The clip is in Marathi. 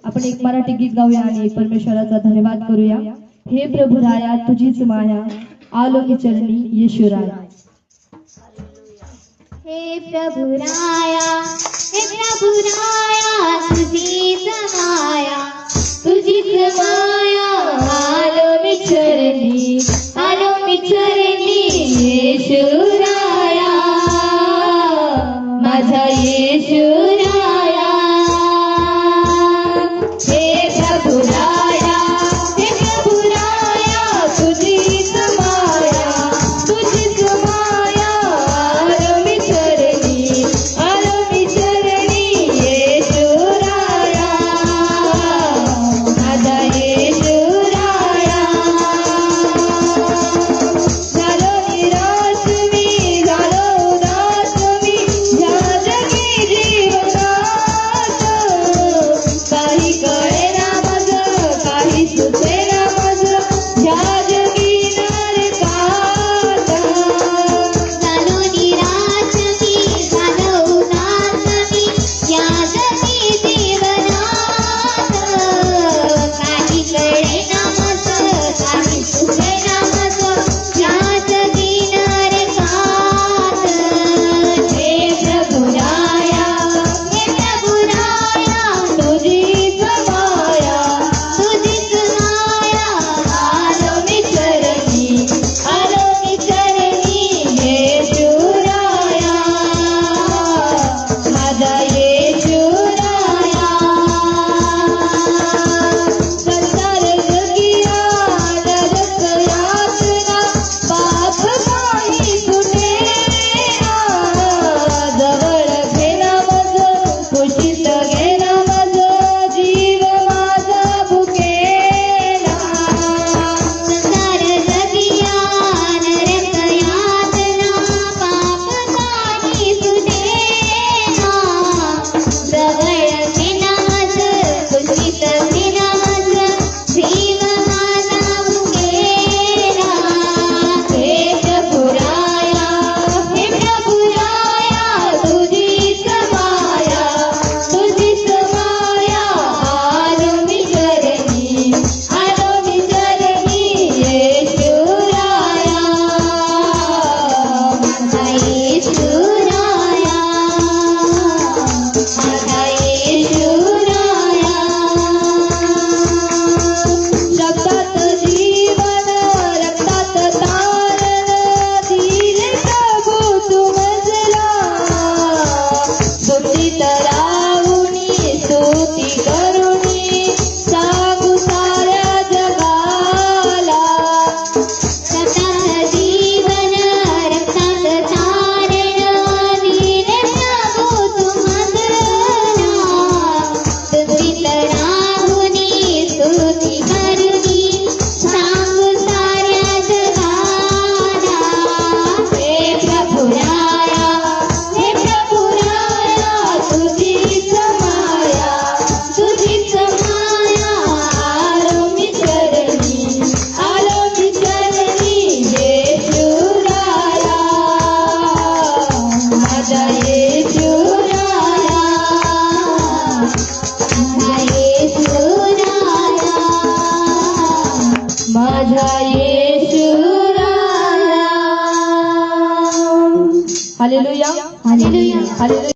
आपण एक मराठी गीत गाऊया आणि परमेश्वराचा धन्यवाद करूया। हे प्रभु राया तुझीच माया, आलो मी चरणी येशुराया। हे प्रभु राया तुझीच माया, तुझीच माया, आलो मी चरणी येशुराया, माझा येशुराया। हे प्रभु राया तुझीच माया, तुझीच माया, आलो मी चरणी येशुराया, माझा येशुराया। झालो निराश मी, झालो उदास मी, ह्या जगी जीवनात काही कळेना माझं, काही सुचेना माझं, ह्या जगी नरकात। झालो निराश मी, झालो उदास मी, ह्या जगी जीवनात काही कळेना माझं, काही सुचेना माझं, ह्या जगी नरकात। हे प्रभु राया तुझीच माया, तुझीच माया, आलो मी चरणी येशुराया, माझा येशुराया। संसार जगिया नरक यातना, पाप काही सुटेना, जवळ घेना माझं, कुशीत घेना माझं, जीव माझा भुकेना। संसार जगिया नरक यातना, पाप काही सुटेना, जवळ घेना माझं, कुशीत घेना माझं, जीव माझा भुकेना। हे प्रभु राया तुझीच माया, तुझीच माया, आलो मी चरणी येशुराया, माझा येशुराया, माझा येशुराया। रक्तात जीवन, रक्तात तारण, दिले प्रभु तुमजला, स्तुतीत राहुनी, स्तुती करुणी, सांगू साऱ्या जगाला। रक्तात जीवन, रक्तात तारण, दिले प्रभु तुमजला, स्तुतीत राहुनी, स्तुती करुणी, सांगू साऱ्या जगाला। हे प्रभु राया तुझीच माया, तुझीच माया, आलो मी चरणी येशुराया, माझा येशुराया, माझा येशुराया, माझा येशुराया। Hallelujah hallelujah, hallelujah.